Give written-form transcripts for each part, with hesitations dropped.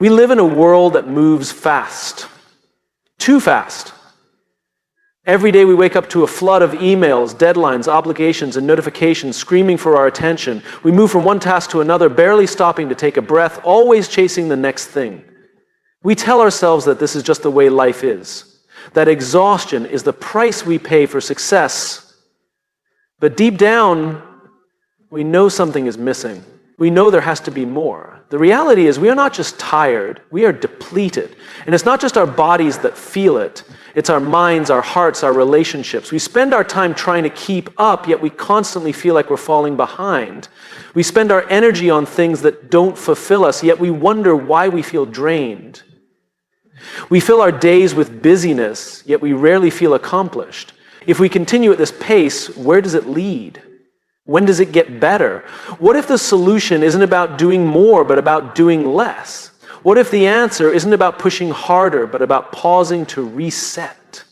We live in a world that moves fast. Too fast. Every day we wake up to a flood of emails, deadlines, obligations, and notifications screaming for our attention. We move from one task to another, barely stopping to take a breath, always chasing the next thing. We tell ourselves that this is just the way life is, that exhaustion is the price we pay for success. But deep down, we know something is missing. We know there has to be more. The reality is we are not just tired, we are depleted. And it's not just our bodies that feel it. It's our minds, our hearts, our relationships. We spend our time trying to keep up, yet we constantly feel like we're falling behind. We spend our energy on things that don't fulfill us, yet we wonder why we feel drained. We fill our days with busyness, yet we rarely feel accomplished. If we continue at this pace, where does it lead? When does it get better? What if the solution isn't about doing more, but about doing less? What if the answer isn't about pushing harder, but about pausing to reset?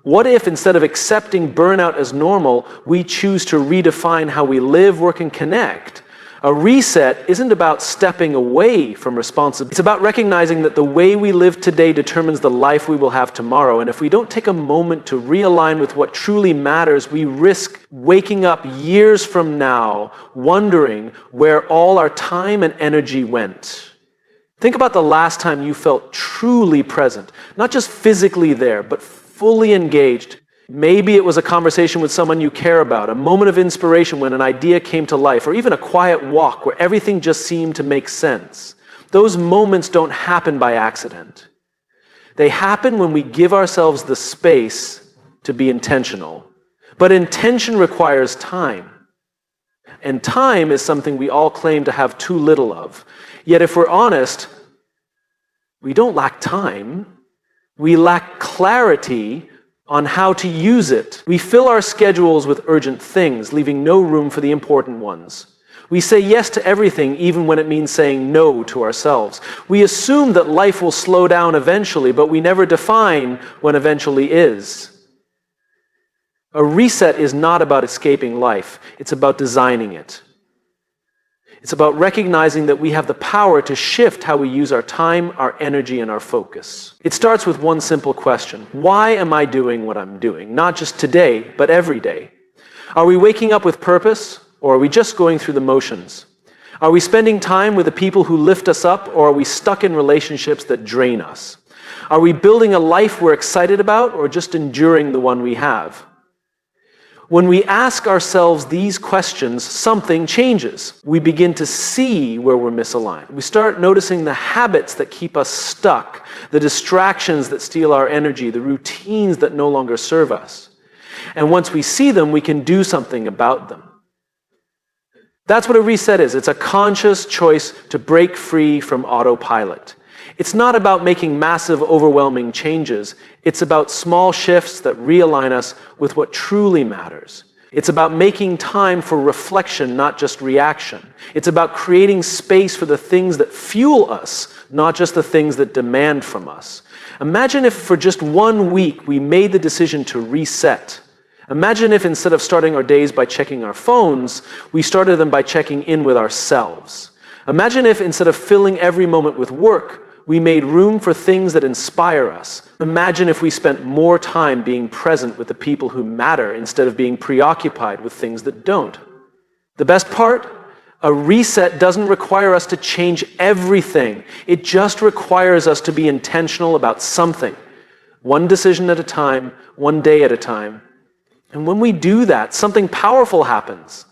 What if instead of accepting burnout as normal, we choose to redefine how we live, work, and connect? A reset isn't about stepping away from responsibility. It's about recognizing that the way we live today determines the life we will have tomorrow. And if we don't take a moment to realign with what truly matters, we risk waking up years from now wondering where all our time and energy went. Think about the last time you felt truly present, not just physically there, but fully engaged. Maybe it was a conversation with someone you care about, a moment of inspiration when an idea came to life, or even a quiet walk where everything just seemed to make sense. Those moments don't happen by accident. They happen when we give ourselves the space to be intentional. But intention requires time. And time is something we all claim to have too little of. Yet if we're honest, we don't lack time. We lack clarity on how to use it. We fill our schedules with urgent things, leaving no room for the important ones. We say yes to everything, even when it means saying no to ourselves. We assume that life will slow down eventually, but we never define when eventually is. A reset is not about escaping life. It's about designing it. It's about recognizing that we have the power to shift how we use our time, our energy, and our focus. It starts with one simple question. Why am I doing what I'm doing? Not just today, but every day. Are we waking up with purpose, or are we just going through the motions? Are we spending time with the people who lift us up, or are we stuck in relationships that drain us? Are we building a life we're excited about, or just enduring the one we have? When we ask ourselves these questions, something changes. We begin to see where we're misaligned. We start noticing the habits that keep us stuck, the distractions that steal our energy, the routines that no longer serve us. And once we see them, we can do something about them. That's what a reset is. It's a conscious choice to break free from autopilot. It's not about making massive, overwhelming changes. It's about small shifts that realign us with what truly matters. It's about making time for reflection, not just reaction. It's about creating space for the things that fuel us, not just the things that demand from us. Imagine if for just 1 week we made the decision to reset. Imagine if instead of starting our days by checking our phones, we started them by checking in with ourselves. Imagine if instead of filling every moment with work, we made room for things that inspire us. Imagine if we spent more time being present with the people who matter instead of being preoccupied with things that don't. The best part? A reset doesn't require us to change everything. It just requires us to be intentional about something. One decision at a time, one day at a time. And when we do that, something powerful happens.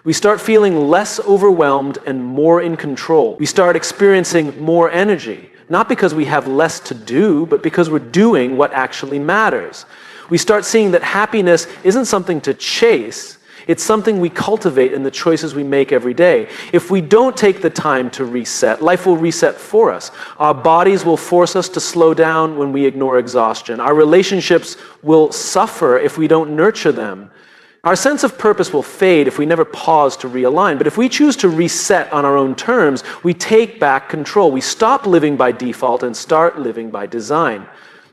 We start feeling less overwhelmed and more in control. We start experiencing more energy, not because we have less to do, but because we're doing what actually matters. We start seeing that happiness isn't something to chase, it's something we cultivate in the choices we make every day. If we don't take the time to reset, life will reset for us. Our bodies will force us to slow down when we ignore exhaustion. Our relationships will suffer if we don't nurture them. Our sense of purpose will fade if we never pause to realign. But if we choose to reset on our own terms, we take back control. We stop living by default and start living by design.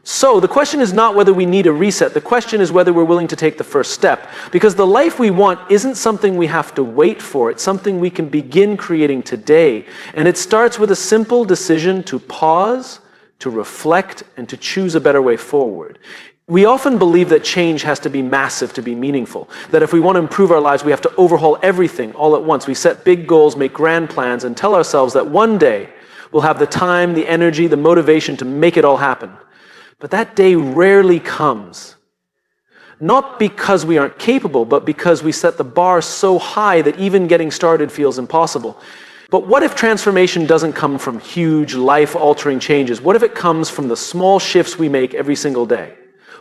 So the question is not whether we need a reset. The question is whether we're willing to take the first step. Because the life we want isn't something we have to wait for. It's something we can begin creating today. And it starts with a simple decision to pause, to reflect, and to choose a better way forward. We often believe that change has to be massive to be meaningful. That if we want to improve our lives, we have to overhaul everything all at once. We set big goals, make grand plans, and tell ourselves that one day we'll have the time, the energy, the motivation to make it all happen. But that day rarely comes. Not because we aren't capable, but because we set the bar so high that even getting started feels impossible. But what if transformation doesn't come from huge, life-altering changes? What if it comes from the small shifts we make every single day?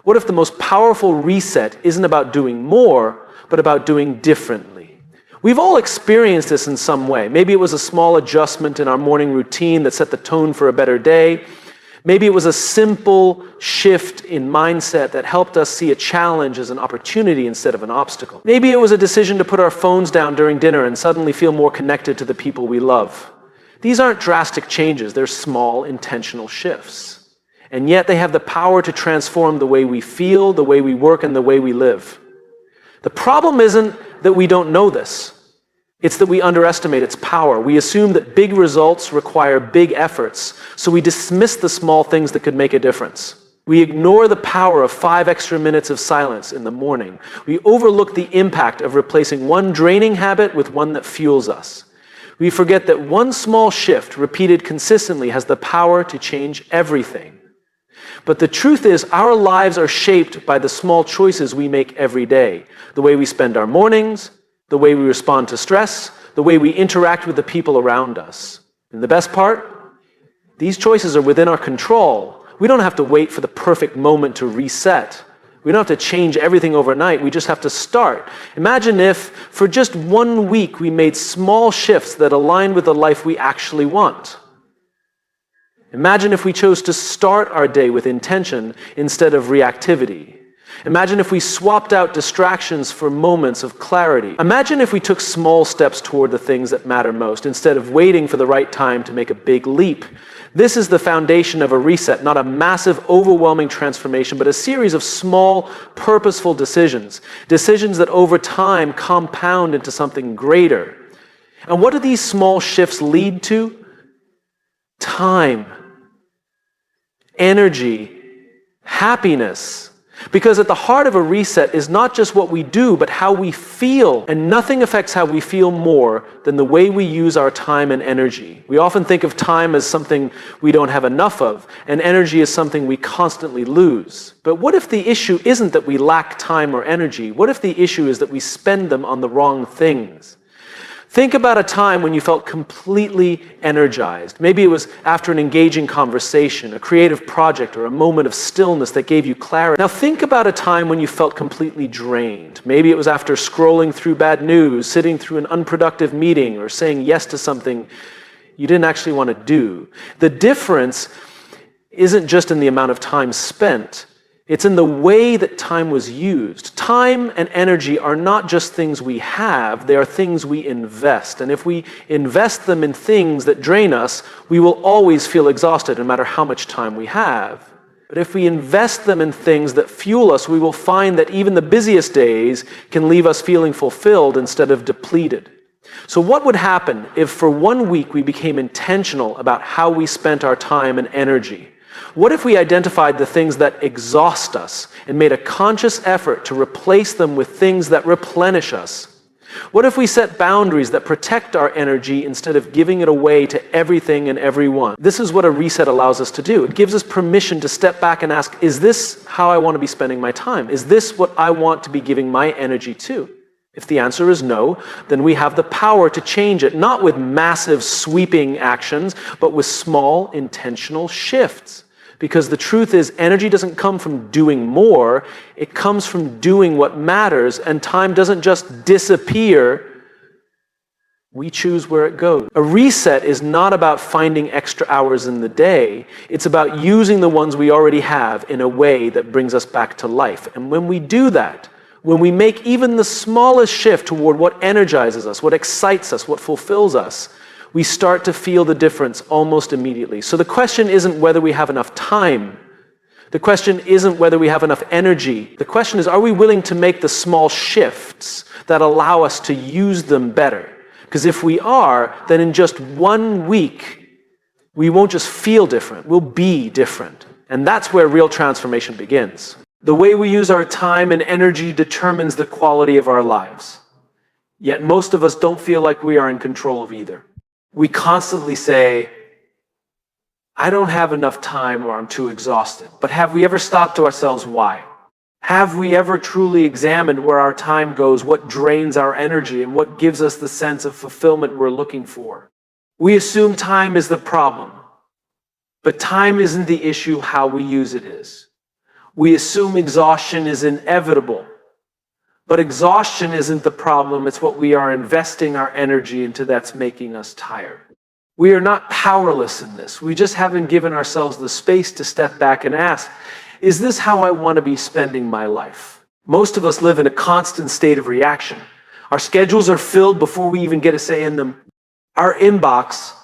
What if the most powerful reset isn't about doing more, but about doing differently? We've all experienced this in some way. Maybe it was a small adjustment in our morning routine that set the tone for a better day. Maybe it was a simple shift in mindset that helped us see a challenge as an opportunity instead of an obstacle. Maybe it was a decision to put our phones down during dinner and suddenly feel more connected to the people we love. These aren't drastic changes, they're small, intentional shifts. And yet they have the power to transform the way we feel, the way we work, and the way we live. The problem isn't that we don't know this. It's that we underestimate its power. We assume that big results require big efforts, so we dismiss the small things that could make a difference. We ignore the power of 5 extra minutes of silence in the morning. We overlook the impact of replacing one draining habit with one that fuels us. We forget that one small shift repeated consistently has the power to change everything. But the truth is, our lives are shaped by the small choices we make every day. The way we spend our mornings, the way we respond to stress, the way we interact with the people around us. And the best part? These choices are within our control. We don't have to wait for the perfect moment to reset. We don't have to change everything overnight. We just have to start. Imagine if, for just 1 week, we made small shifts that align with the life we actually want. Imagine if we chose to start our day with intention instead of reactivity. Imagine if we swapped out distractions for moments of clarity. Imagine if we took small steps toward the things that matter most instead of waiting for the right time to make a big leap. This is the foundation of a reset, not a massive, overwhelming transformation, but a series of small, purposeful decisions. Decisions that over time compound into something greater. And what do these small shifts lead to? Time, energy, happiness. Because at the heart of a reset is not just what we do, but how we feel. And nothing affects how we feel more than the way we use our time and energy. We often think of time as something we don't have enough of, and energy as something we constantly lose. But what if the issue isn't that we lack time or energy? What if the issue is that we spend them on the wrong things? Think about a time when you felt completely energized. Maybe it was after an engaging conversation, a creative project, or a moment of stillness that gave you clarity. Now think about a time when you felt completely drained. Maybe it was after scrolling through bad news, sitting through an unproductive meeting, or saying yes to something you didn't actually want to do. The difference isn't just in the amount of time spent. It's in the way that time was used. Time and energy are not just things we have, they are things we invest. And if we invest them in things that drain us, we will always feel exhausted no matter how much time we have. But if we invest them in things that fuel us, we will find that even the busiest days can leave us feeling fulfilled instead of depleted. So what would happen if for 1 week we became intentional about how we spent our time and energy? What if we identified the things that exhaust us and made a conscious effort to replace them with things that replenish us? What if we set boundaries that protect our energy instead of giving it away to everything and everyone? This is what a reset allows us to do. It gives us permission to step back and ask, is this how I want to be spending my time? Is this what I want to be giving my energy to? If the answer is no, then we have the power to change it, not with massive sweeping actions, but with small intentional shifts. Because the truth is, energy doesn't come from doing more, it comes from doing what matters, and time doesn't just disappear, we choose where it goes. A reset is not about finding extra hours in the day, it's about using the ones we already have in a way that brings us back to life. And when we do that, when we make even the smallest shift toward what energizes us, what excites us, what fulfills us, we start to feel the difference almost immediately. So the question isn't whether we have enough time. The question isn't whether we have enough energy. The question is, are we willing to make the small shifts that allow us to use them better? Because if we are, then in just 1 week, we won't just feel different, we'll be different. And that's where real transformation begins. The way we use our time and energy determines the quality of our lives. Yet most of us don't feel like we are in control of either. We constantly say, I don't have enough time or I'm too exhausted. But have we ever stopped to ourselves why? Have we ever truly examined where our time goes, what drains our energy, and what gives us the sense of fulfillment we're looking for? We assume time is the problem, but time isn't the issue, how we use it is. We assume exhaustion is inevitable, but exhaustion isn't the problem, it's what we are investing our energy into that's making us tired. We are not powerless in this. We just haven't given ourselves the space to step back and ask, is this how I want to be spending my life? Most of us live in a constant state of reaction. Our schedules are filled before we even get a say in them. Our inbox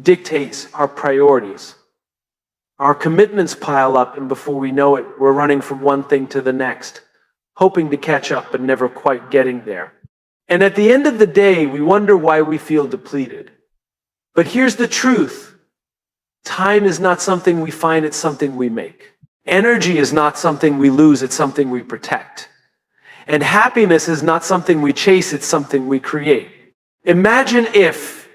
dictates our priorities. Our commitments pile up, and before we know it, we're running from one thing to the next, hoping to catch up but never quite getting there. And at the end of the day, we wonder why we feel depleted. But here's the truth. Time is not something we find, it's something we make. Energy is not something we lose, it's something we protect. And happiness is not something we chase, it's something we create. Imagine if,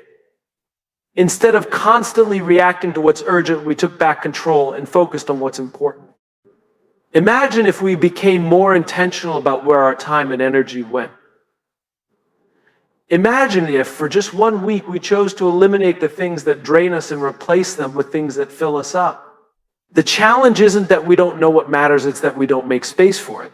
instead of constantly reacting to what's urgent, we took back control and focused on what's important. Imagine if we became more intentional about where our time and energy went. Imagine if, for just 1 week, we chose to eliminate the things that drain us and replace them with things that fill us up. The challenge isn't that we don't know what matters, it's that we don't make space for it.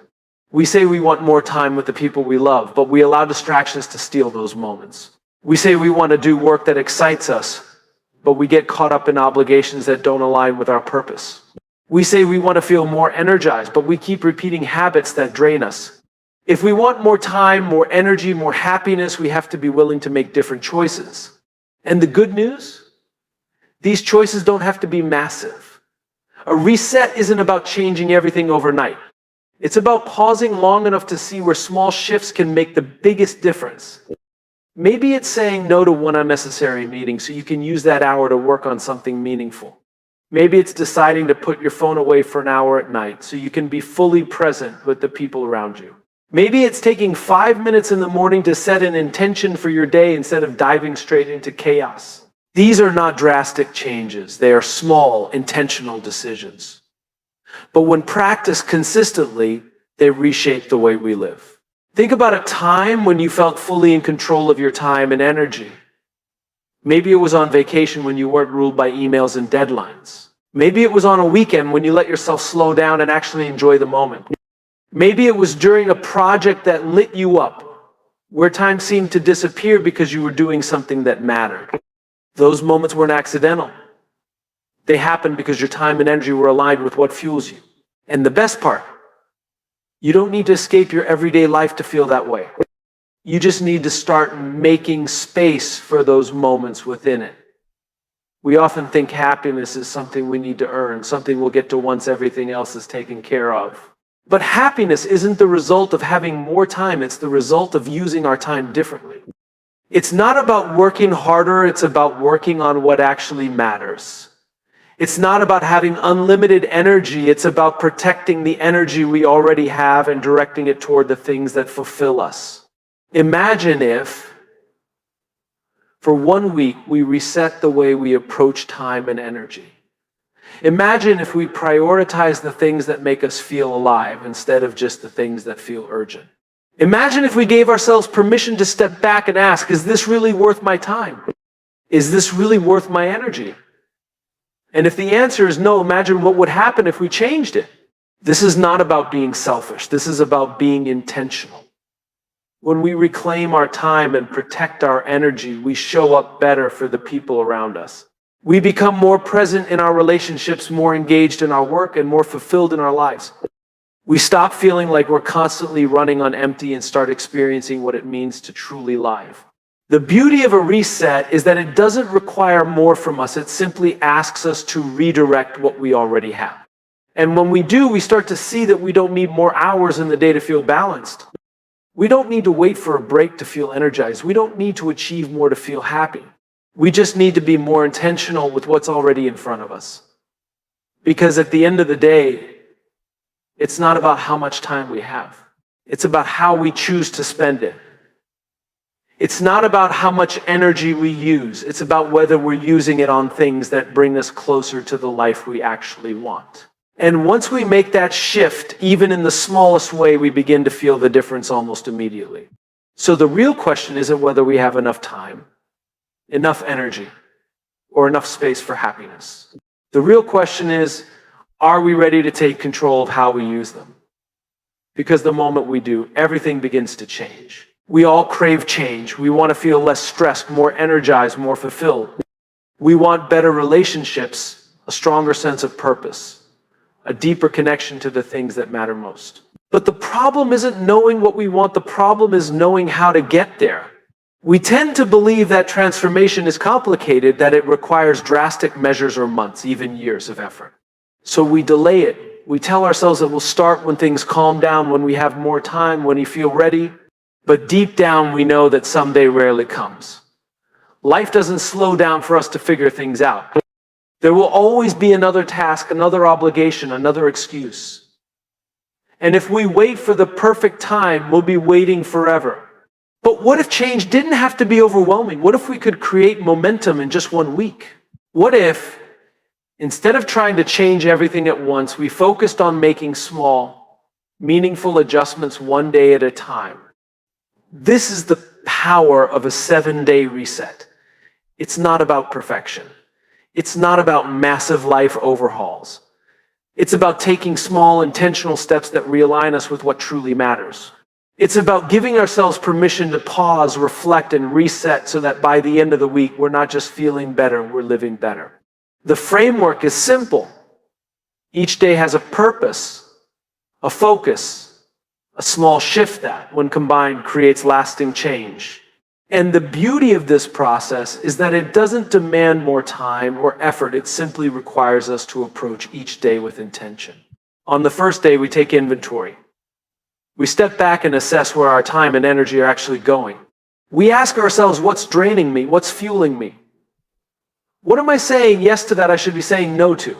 We say we want more time with the people we love, but we allow distractions to steal those moments. We say we want to do work that excites us, but we get caught up in obligations that don't align with our purpose. We say we want to feel more energized, but we keep repeating habits that drain us. If we want more time, more energy, more happiness, we have to be willing to make different choices. And the good news? These choices don't have to be massive. A reset isn't about changing everything overnight. It's about pausing long enough to see where small shifts can make the biggest difference. Maybe it's saying no to one unnecessary meeting so you can use that hour to work on something meaningful. Maybe it's deciding to put your phone away for an hour at night so you can be fully present with the people around you. Maybe it's taking 5 minutes in the morning to set an intention for your day instead of diving straight into chaos. These are not drastic changes. They are small, intentional decisions. But when practiced consistently, they reshape the way we live. Think about a time when you felt fully in control of your time and energy. Maybe it was on vacation when you weren't ruled by emails and deadlines. Maybe it was on a weekend when you let yourself slow down and actually enjoy the moment. Maybe it was during a project that lit you up, where time seemed to disappear because you were doing something that mattered. Those moments weren't accidental. They happened because your time and energy were aligned with what fuels you. And the best part, you don't need to escape your everyday life to feel that way. You just need to start making space for those moments within it. We often think happiness is something we need to earn, something we'll get to once everything else is taken care of. But happiness isn't the result of having more time, it's the result of using our time differently. It's not about working harder, it's about working on what actually matters. It's not about having unlimited energy, it's about protecting the energy we already have and directing it toward the things that fulfill us. Imagine if, for 1 week, we reset the way we approach time and energy. Imagine if we prioritize the things that make us feel alive instead of just the things that feel urgent. Imagine if we gave ourselves permission to step back and ask, is this really worth my time? Is this really worth my energy? And if the answer is no, imagine what would happen if we changed it. This is not about being selfish. This is about being intentional. When we reclaim our time and protect our energy, we show up better for the people around us. We become more present in our relationships, more engaged in our work, and more fulfilled in our lives. We stop feeling like we're constantly running on empty and start experiencing what it means to truly live. The beauty of a reset is that it doesn't require more from us. It simply asks us to redirect what we already have. And when we do, we start to see that we don't need more hours in the day to feel balanced. We don't need to wait for a break to feel energized. We don't need to achieve more to feel happy. We just need to be more intentional with what's already in front of us. Because at the end of the day, it's not about how much time we have. It's about how we choose to spend it. It's not about how much energy we use. It's about whether we're using it on things that bring us closer to the life we actually want. And once we make that shift, even in the smallest way, we begin to feel the difference almost immediately. So the real question isn't whether we have enough time, enough energy, or enough space for happiness. The real question is, are we ready to take control of how we use them? Because the moment we do, everything begins to change. We all crave change. We want to feel less stressed, more energized, more fulfilled. We want better relationships, a stronger sense of purpose, a deeper connection to the things that matter most. But the problem isn't knowing what we want. The problem is knowing how to get there. We tend to believe that transformation is complicated, that it requires drastic measures or months, even years of effort. So we delay it. We tell ourselves that we'll start when things calm down, when we have more time, when we feel ready. But deep down, we know that someday rarely comes. Life doesn't slow down for us to figure things out. There will always be another task, another obligation, another excuse. And if we wait for the perfect time, we'll be waiting forever. But what if change didn't have to be overwhelming? What if we could create momentum in just 1 week? What if, instead of trying to change everything at once, we focused on making small, meaningful adjustments one day at a time? This is the power of a 7-day reset. It's not about perfection. It's not about massive life overhauls. It's about taking small, intentional steps that realign us with what truly matters. It's about giving ourselves permission to pause, reflect, and reset so that by the end of the week, we're not just feeling better, we're living better. The framework is simple. Each day has a purpose, a focus, a small shift that, when combined, creates lasting change. And the beauty of this process is that it doesn't demand more time or effort. It simply requires us to approach each day with intention. On the first day, we take inventory. We step back and assess where our time and energy are actually going. We ask ourselves, what's draining me? What's fueling me? What am I saying yes to that I should be saying no to?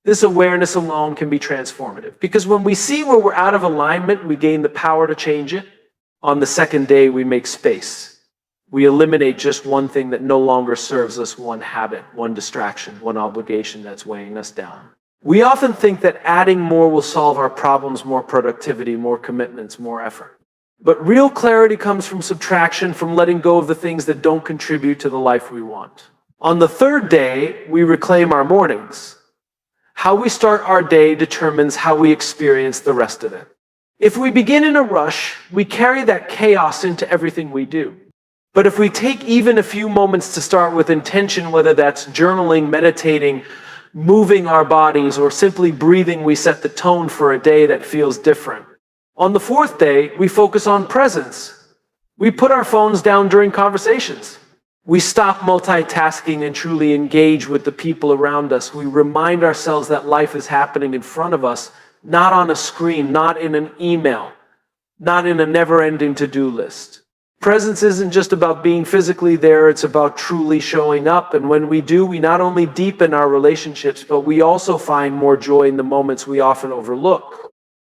This awareness alone can be transformative. Because when we see where we're out of alignment, we gain the power to change it. On the second day, we make space. We eliminate just one thing that no longer serves us, one habit, one distraction, one obligation that's weighing us down. We often think that adding more will solve our problems, more productivity, more commitments, more effort. But real clarity comes from subtraction, from letting go of the things that don't contribute to the life we want. On the third day, we reclaim our mornings. How we start our day determines how we experience the rest of it. If we begin in a rush, we carry that chaos into everything we do. But if we take even a few moments to start with intention, whether that's journaling, meditating, moving our bodies, or simply breathing, we set the tone for a day that feels different. On the fourth day, we focus on presence. We put our phones down during conversations. We stop multitasking and truly engage with the people around us. We remind ourselves that life is happening in front of us, not on a screen, not in an email, not in a never-ending to-do list. Presence isn't just about being physically there, it's about truly showing up. And when we do, we not only deepen our relationships, but we also find more joy in the moments we often overlook.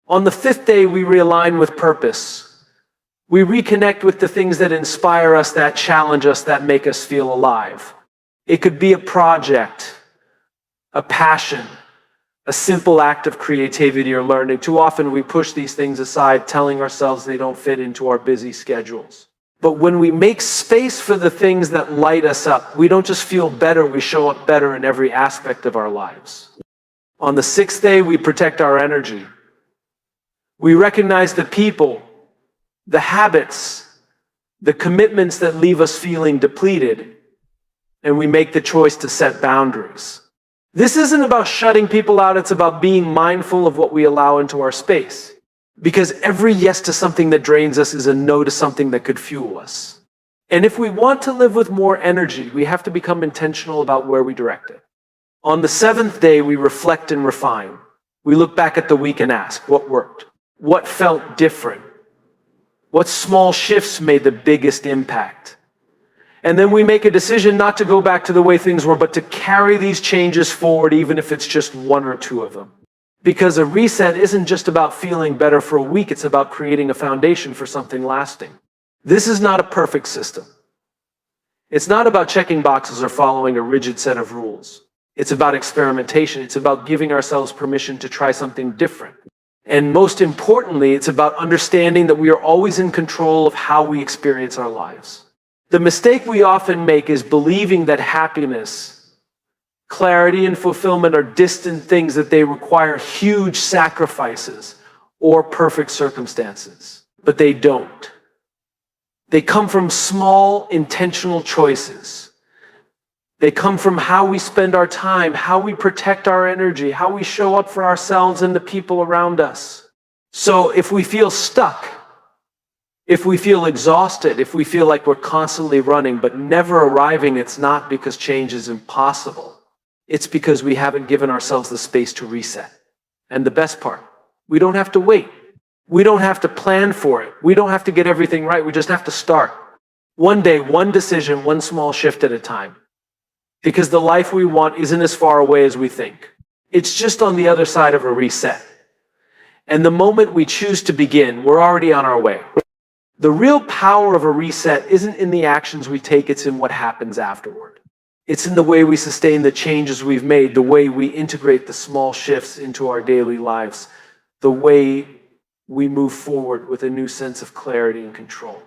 On the fifth day, we realign with purpose. We reconnect with the things that inspire us, that challenge us, that make us feel alive. It could be a project, a passion, a simple act of creativity or learning. Too often we push these things aside, telling ourselves they don't fit into our busy schedules. But when we make space for the things that light us up, we don't just feel better, we show up better in every aspect of our lives. On the sixth day, we protect our energy. We recognize the people, the habits, the commitments that leave us feeling depleted, and we make the choice to set boundaries. This isn't about shutting people out, it's about being mindful of what we allow into our space. Because every yes to something that drains us is a no to something that could fuel us. And if we want to live with more energy, we have to become intentional about where we direct it. On the seventh day, we reflect and refine. We look back at the week and ask, what worked? What felt different? What small shifts made the biggest impact? And then we make a decision not to go back to the way things were, but to carry these changes forward, even if it's just one or two of them. Because a reset isn't just about feeling better for a week, it's about creating a foundation for something lasting. This is not a perfect system. It's not about checking boxes or following a rigid set of rules. It's about experimentation. It's about giving ourselves permission to try something different. And most importantly, it's about understanding that we are always in control of how we experience our lives. The mistake we often make is believing that happiness, clarity, and fulfillment are distant things, that they require huge sacrifices or perfect circumstances. But they don't. They come from small, intentional choices. They come from how we spend our time, how we protect our energy, how we show up for ourselves and the people around us. So if we feel stuck, if we feel exhausted, if we feel like we're constantly running but never arriving, it's not because change is impossible. It's because we haven't given ourselves the space to reset. And the best part, we don't have to wait. We don't have to plan for it. We don't have to get everything right. We just have to start. One day, one decision, one small shift at a time. Because the life we want isn't as far away as we think. It's just on the other side of a reset. And the moment we choose to begin, we're already on our way. The real power of a reset isn't in the actions we take, it's in what happens afterward. It's in the way we sustain the changes we've made, the way we integrate the small shifts into our daily lives, the way we move forward with a new sense of clarity and control.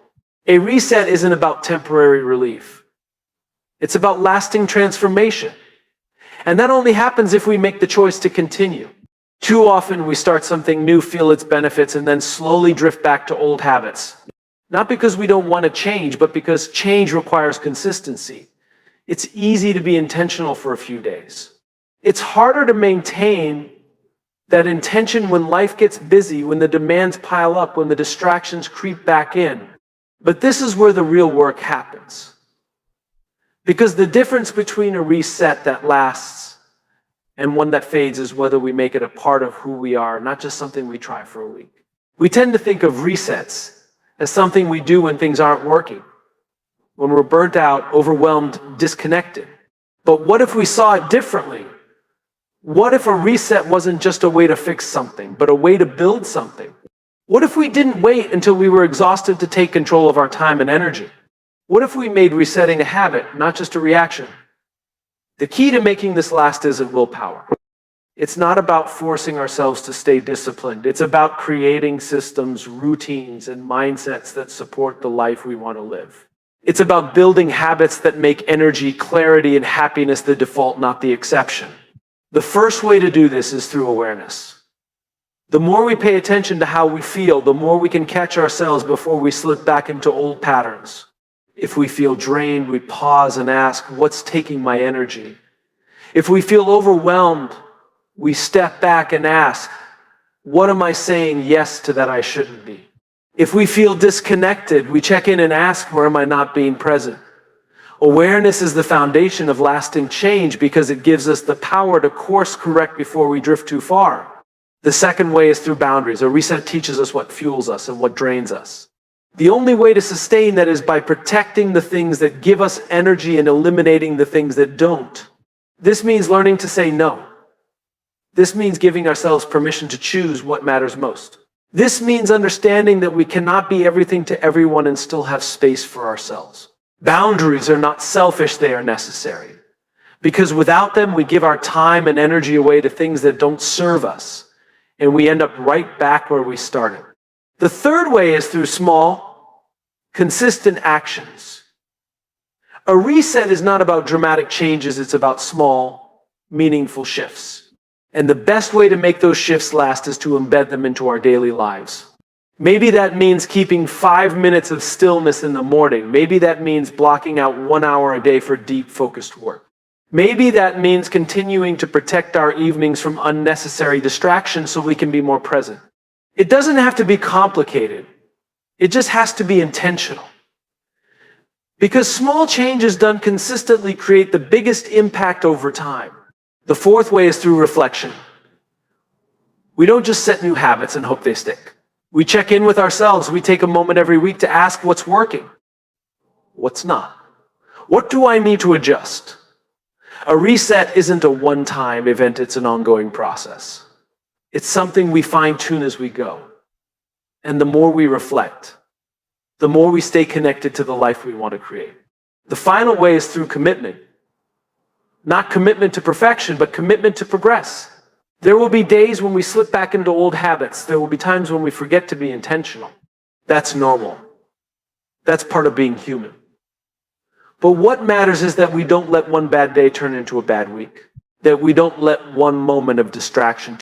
A reset isn't about temporary relief. It's about lasting transformation. And that only happens if we make the choice to continue. Too often we start something new, feel its benefits, and then slowly drift back to old habits. Not because we don't want to change, but because change requires consistency. It's easy to be intentional for a few days. It's harder to maintain that intention when life gets busy, when the demands pile up, when the distractions creep back in. But this is where the real work happens. Because the difference between a reset that lasts and one that fades is whether we make it a part of who we are, not just something we try for a week. We tend to think of resets as something we do when things aren't working, when we're burnt out, overwhelmed, disconnected. But what if we saw it differently? What if a reset wasn't just a way to fix something, but a way to build something? What if we didn't wait until we were exhausted to take control of our time and energy? What if we made resetting a habit, not just a reaction? The key to making this last isn't willpower. It's not about forcing ourselves to stay disciplined. It's about creating systems, routines, and mindsets that support the life we want to live. It's about building habits that make energy, clarity, and happiness the default, not the exception. The first way to do this is through awareness. The more we pay attention to how we feel, the more we can catch ourselves before we slip back into old patterns. If we feel drained, we pause and ask, what's taking my energy? If we feel overwhelmed, we step back and ask, what am I saying yes to that I shouldn't be? If we feel disconnected, we check in and ask, where am I not being present? Awareness is the foundation of lasting change because it gives us the power to course correct before we drift too far. The second way is through boundaries. A reset teaches us what fuels us and what drains us. The only way to sustain that is by protecting the things that give us energy and eliminating the things that don't. This means learning to say no. This means giving ourselves permission to choose what matters most. This means understanding that we cannot be everything to everyone and still have space for ourselves. Boundaries are not selfish, they are necessary. Because without them, we give our time and energy away to things that don't serve us, and we end up right back where we started. The third way is through small, consistent actions. A reset is not about dramatic changes, it's about small, meaningful shifts. And the best way to make those shifts last is to embed them into our daily lives. Maybe that means keeping 5 minutes of stillness in the morning. Maybe that means blocking out 1 hour a day for deep, focused work. Maybe that means continuing to protect our evenings from unnecessary distractions so we can be more present. It doesn't have to be complicated. It just has to be intentional. Because small changes done consistently create the biggest impact over time. The fourth way is through reflection. We don't just set new habits and hope they stick. We check in with ourselves. We take a moment every week to ask what's working, what's not. What do I need to adjust? A reset isn't a one-time event, it's an ongoing process. It's something we fine-tune as we go. And the more we reflect, the more we stay connected to the life we want to create. The final way is through commitment. Not commitment to perfection, but commitment to progress. There will be days when we slip back into old habits. There will be times when we forget to be intentional. That's normal. That's part of being human. But what matters is that we don't let one bad day turn into a bad week. That we don't let one moment of distraction